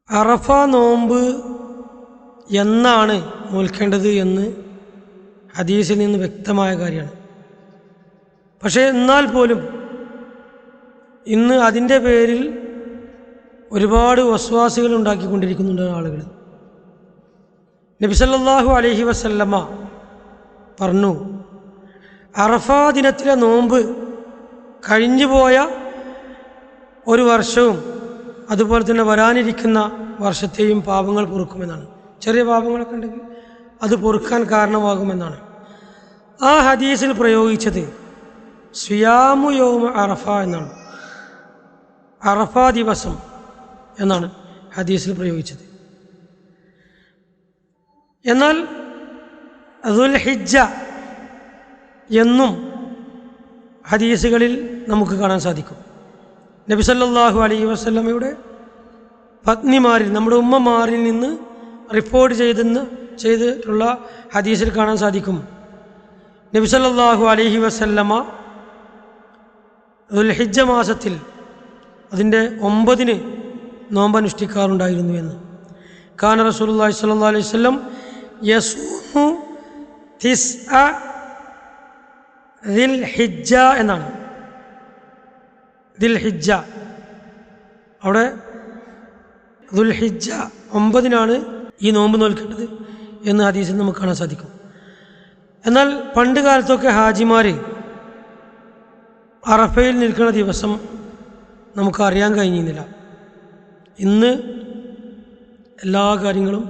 അറഫ നോമ്പ് എന്നാണ് നോൽക്കേണ്ടത് എന്ന് ഹദീസിൽ നിന്ന് വ്യക്തമായ കാര്യമാണ്. പക്ഷേ എന്നാൽ പോലും ഇന്ന് അതിൻ്റെ പേരിൽ ഒരുപാട് വസ്വാസികൾ ഉണ്ടാക്കിക്കൊണ്ടിരിക്കുന്നുണ്ട് ആളുകൾ. നബി സല്ലല്ലാഹു അലൈഹി വസല്ലമ പറഞ്ഞു, അറഫാ ദിനത്തിലെ നോമ്പ് കഴിഞ്ഞുപോയ ഒരു വർഷവും അതുപോലെ തന്നെ വരാനിരിക്കുന്ന വർഷത്തെയും പാപങ്ങൾ പൊറുക്കുമെന്നാണ്. ചെറിയ പാപങ്ങളൊക്കെ ഉണ്ടെങ്കിൽ അത് പൊറുക്കാൻ കാരണമാകുമെന്നാണ്. ആ ഹദീസിൽ പ്രയോഗിച്ചത് സിയാമു യൗമ അറഫ എന്നാണ്. അറഫാ ദിവസം എന്നാണ് ഹദീസിൽ പ്രയോഗിച്ചത്. എന്നാൽ ദുൽഹിജ്ജ എന്നും ഹദീസുകളിൽ നമുക്ക് കാണാൻ സാധിക്കും. നബി സല്ലല്ലാഹു അലൈഹി വസല്ലമയുടെ പത്നിമാരിൽ, നമ്മുടെ ഉമ്മമാരിൽ നിന്ന് റിപ്പോർട്ട് ചെയ്തിട്ടുള്ള ഹദീസിൽ കാണാൻ സാധിക്കും, നബി സല്ലല്ലാഹു അലൈഹി വസല്ലമ ദുൽഹിജ്ജ മാസത്തിൽ അതിൻ്റെ 9 നോമ്പനുഷ്ഠിക്കാറുണ്ടായിരുന്നു എന്ന്. കാന റസൂലുള്ളാഹി സ്വല്ലല്ലാഹു അലൈഹി വസല്ലം യസൂമു തിസ്അ ദിൽഹിജ്ജ എന്നാണ്. ദിൽഹിജ്ജ അവിടെ ദുൽഹിജ്ജ 9 ഈ നോമ്പ് നോൽക്കേണ്ടത് എന്ന് ഹദീസിൽ നമുക്ക് കാണാൻ സാധിക്കും. എന്നാൽ പണ്ട് കാലത്തൊക്കെ ഹാജിമാർ അറഫയിൽ നിൽക്കുന്ന ദിവസം നമുക്ക് അറിയാൻ കഴിഞ്ഞിരുന്നില്ല. ഇന്ന് എല്ലാ കാര്യങ്ങളും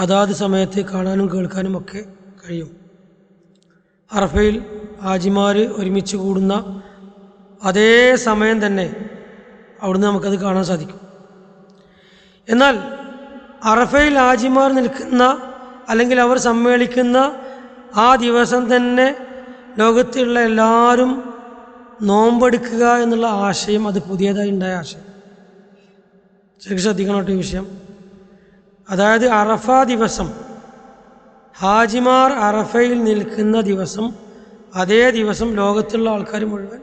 അതാത് സമയത്ത് കാണാനും കേൾക്കാനും ഒക്കെ കഴിയും. അറഫയിൽ ഹാജിമാർ ഒരുമിച്ച് കൂടുന്ന അതേ സമയം തന്നെ അവിടുന്ന് നമുക്കത് കാണാൻ സാധിക്കും. എന്നാൽ അറഫയിൽ ഹാജിമാർ നിൽക്കുന്ന അല്ലെങ്കിൽ അവർ സമ്മേളിക്കുന്ന ആ ദിവസം തന്നെ ലോകത്തുള്ള എല്ലാവരും നോമ്പെടുക്കുക എന്നുള്ള ആശയം, അത് പുതിയതായി ഉണ്ടായ ആശയം. ശരിക്കും ശ്രദ്ധിക്കണം ഈ വിഷയം. അതായത് അറഫ ദിവസം, ഹാജിമാർ അറഫയിൽ നിൽക്കുന്ന ദിവസം, അതേ ദിവസം ലോകത്തുള്ള ആൾക്കാർ മുഴുവൻ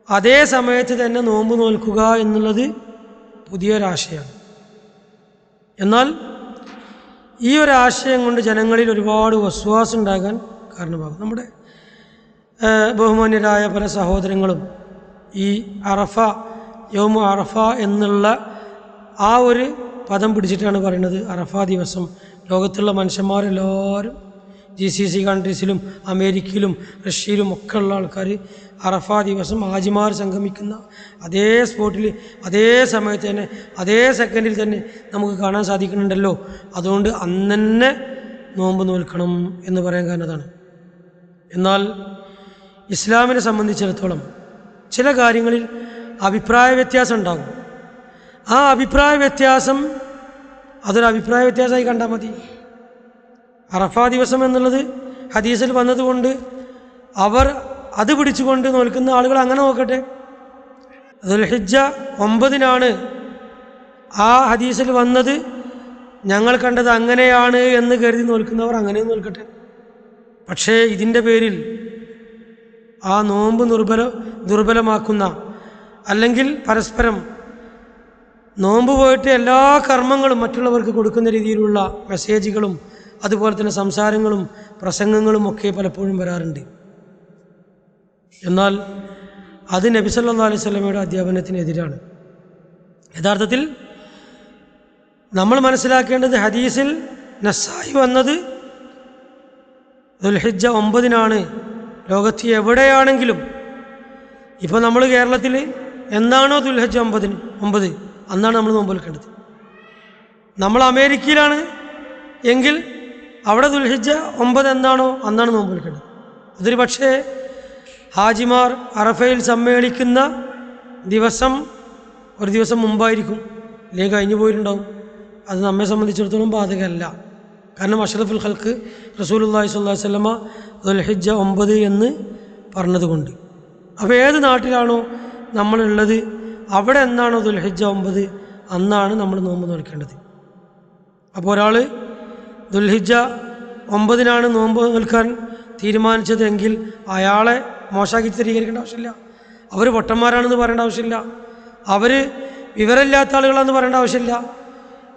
അതേ സമയത്ത് തന്നെ നോമ്പ് നോൽക്കുക എന്നുള്ളത് പുതിയൊരാശയമാണ്. എന്നാൽ ഈ ഒരാശയം കൊണ്ട് ജനങ്ങളിൽ ഒരുപാട് വസ്വാസം ഉണ്ടാകാൻ കാരണമാകും. നമ്മുടെ ബഹുമാന്യരായ പല സഹോദരങ്ങളും ഈ അറഫ, യൗമ അറഫ എന്നുള്ള ആ ഒരു പദം പിടിച്ചിട്ടാണ് പറയുന്നത്. അറഫ ദിവസം ലോകത്തുള്ള മനുഷ്യന്മാരെല്ലാവരും GCC കൺട്രീസിലും അമേരിക്കയിലും റഷ്യയിലും ഒക്കെ ഉള്ള ആൾക്കാർ അറഫ ദിവസം ഹാജിമാർ സംഗമിക്കുന്ന അതേ സ്പോട്ടിൽ, അതേ സമയത്ത് തന്നെ, അതേ സെക്കൻഡിൽ തന്നെ നമുക്ക് കാണാൻ സാധിക്കുന്നുണ്ടല്ലോ. അതുകൊണ്ട് അന്ന് തന്നെ നോമ്പ് നോൽക്കണം എന്ന് പറയാൻ കാരണം അതാണ്. എന്നാൽ ഇസ്ലാമിനെ സംബന്ധിച്ചിടത്തോളം ചില കാര്യങ്ങളിൽ അഭിപ്രായ വ്യത്യാസം ഉണ്ടാകും. ആ അഭിപ്രായ വ്യത്യാസം അതൊരു അഭിപ്രായ വ്യത്യാസമായി കണ്ടാൽ മതി. അറഫാ ദിവസം എന്നുള്ളത് ഹദീസിൽ വന്നതുകൊണ്ട് അവർ അത് പിടിച്ചുകൊണ്ട് നോൽക്കുന്ന ആളുകൾ അങ്ങനെ നോക്കട്ടെ. ദുൽഹിജ്ജ 9 ആ ഹദീസിൽ വന്നത്, ഞങ്ങൾ കണ്ടത് അങ്ങനെയാണ് എന്ന് കരുതി നോൽക്കുന്നവർ അങ്ങനെ നോൽക്കട്ടെ. പക്ഷേ ഇതിൻ്റെ പേരിൽ ആ നോമ്പ് ദുർബലമാക്കുന്ന, അല്ലെങ്കിൽ പരസ്പരം നോമ്പ് പോയിട്ട് എല്ലാ കർമ്മങ്ങളും മറ്റുള്ളവർക്ക് കൊടുക്കുന്ന രീതിയിലുള്ള മെസ്സേജുകളും അതുപോലെ തന്നെ സംസാരങ്ങളും പ്രസംഗങ്ങളും ഒക്കെ പലപ്പോഴും വരാറുണ്ട്. എന്നാൽ അത് നബി സല്ലല്ലാഹു അലൈഹി വസല്ലമയുടെ അധ്യാപനത്തിനെതിരാണ്. യഥാർത്ഥത്തിൽ നമ്മൾ മനസ്സിലാക്കേണ്ടത്, ഹദീസിൽ നസ്സായി വന്നത് ദുൽഹിജ്ജ 9 ലോകത്ത് എവിടെയാണെങ്കിലും. ഇപ്പോൾ നമ്മൾ കേരളത്തിൽ എന്താണോ ദുൽഹിജ്ജ 9 അന്നാണ് നമ്മൾ നോമ്പ് നോൽക്കേണ്ടത്. നമ്മൾ അമേരിക്കയിലാണ് എങ്കിൽ അവിടെ ദുൽഹിജ്ജ 9 എന്താണോ അന്നാണ് നോമ്പ് നോൽക്കേണ്ടത്. അതൊരു പക്ഷേ ഹാജിമാർ അറഫയിൽ സമ്മേളിക്കുന്ന ദിവസം ഒരു ദിവസം മുമ്പായിരിക്കും, അല്ലെങ്കിൽ കഴിഞ്ഞു പോയിട്ടുണ്ടാവും. അത് നമ്മെ സംബന്ധിച്ചിടത്തോളം ബാധകമല്ല. കാരണം അഷ്റഫുൽ ഖൽഖ് റസൂലുള്ളാഹി സ്വല്ലല്ലാഹു അലൈഹി വസല്ലമ ദുൽഹിജ്ജ 9 എന്ന് പറഞ്ഞതുകൊണ്ട്. അപ്പോൾ ഏത് നാട്ടിലാണോ നമ്മളുള്ളത് അവിടെ എന്നാണോ ദുൽഹിജ്ജ 9 അന്നാണ് നമ്മൾ നോമ്പ് നോൽക്കേണ്ടത്. അപ്പോൾ ഒരാൾ ദുൽഹിജ്ജ 9 നോമ്പ് നോൽക്കാൻ തീരുമാനിച്ചതെങ്കിൽ അയാളെ മോശമാക്കി ചിത്രീകരിക്കേണ്ട ആവശ്യമില്ല. അവർ പൊട്ടന്മാരാണെന്ന് പറയേണ്ട ആവശ്യമില്ല. അവർ വിവരമില്ലാത്ത ആളുകളെന്ന് പറയേണ്ട ആവശ്യമില്ല.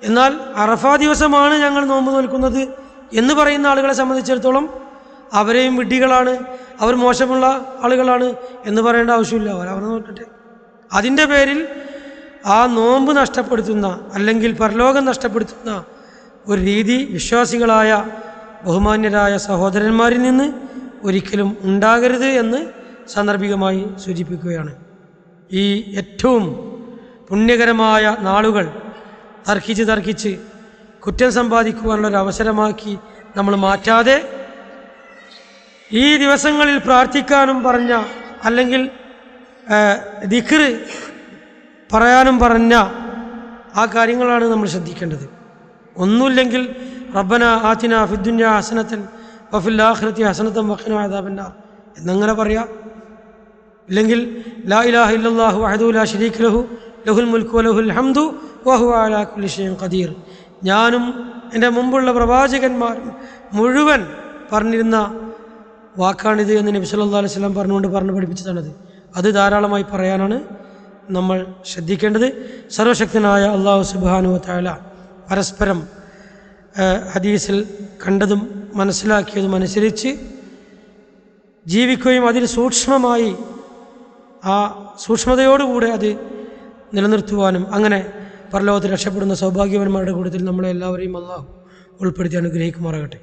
എന്നാൽ അറഫാ ദിവസമാണ് ഞങ്ങൾ നോമ്പ് നോൽക്കുന്നത് എന്ന് പറയുന്ന ആളുകളെ സംബന്ധിച്ചിടത്തോളം അവരെയും വിഡ്ഢികളാണ്, അവർ മോശമുള്ള ആളുകളാണ് എന്ന് പറയേണ്ട ആവശ്യമില്ല. അവരവർ നോക്കട്ടെ. അതിൻ്റെ പേരിൽ ആ നോമ്പ് നഷ്ടപ്പെടുത്തുന്ന അല്ലെങ്കിൽ പരലോകം നഷ്ടപ്പെടുത്തുന്ന ഒരു രീതി വിശ്വാസികളായ ബഹുമാന്യരായ സഹോദരന്മാരിൽ നിന്ന് ഒരിക്കലും ഉണ്ടാകരുത് എന്ന് സാന്ദർഭികമായി സൂചിപ്പിക്കുകയാണ്. ഈ ഏറ്റവും പുണ്യകരമായ നാളുകൾ തർക്കിച്ച് കുറ്റം സമ്പാദിക്കുവാനുള്ളൊരു അവസരമാക്കി നമ്മൾ മാറ്റാതെ ഈ ദിവസങ്ങളിൽ പ്രാർത്ഥിക്കാനും പറഞ്ഞ അല്ലെങ്കിൽ ദിക്ർ പറയാനും പറഞ്ഞ ആ കാര്യങ്ങളാണ് നമ്മൾ ശ്രദ്ധിക്കേണ്ടത്. ഒന്നുമില്ലെങ്കിൽ റബ്ബന ആതിന ഫിദ്ദുനിയ ഹസനത്തൻ വഫിൽ ആഖിറതി ഹസനത്തൻ വഖിനാ അദാബന്നാർ എന്നങ്ങനെ പറയാം. ഇല്ലെങ്കിൽ ലാ ഇലാഹ ഇല്ലല്ലാഹു വഹ്ദഹു ലാ ശരീക ലഹു ലഹുൽ മുൽക്കു വലഹുൽ ഹംദു വഹുവ അലാ കുല്ലി ഷൈഇൻ ഖദീർ. ഞാനും എൻ്റെ മുമ്പുള്ള പ്രവാചകന്മാരും മുഴുവൻ പറഞ്ഞിരുന്ന വാക്കാണിത് എന്ന് നബി സല്ലല്ലാഹു അലൈഹി വസല്ലം പറഞ്ഞു പഠിപ്പിച്ചതാണത്. അത് ധാരാളമായി പറയാനാണ് നമ്മൾ ശ്രദ്ധിക്കേണ്ടത്. സർവശക്തനായ അല്ലാഹു സുബ്ഹാനഹു വ തആല പരസ്പരം ഹദീസിൽ കണ്ടതും മനസ്സിലാക്കിയതും അനുസരിച്ച് ജീവിക്കുകയും അതിൽ സൂക്ഷ്മമായി ആ സൂക്ഷ്മതയോടുകൂടെ അത് നിലനിർത്തുവാനും അങ്ങനെ പരലോകത്തിൽ രക്ഷപ്പെടുന്ന സൗഭാഗ്യവാന്മാരുടെ കൂട്ടത്തിൽ നമ്മളെ എല്ലാവരെയും അല്ലാഹു ഉൾപ്പെടുത്തി അനുഗ്രഹിക്കുമാറാകട്ടെ.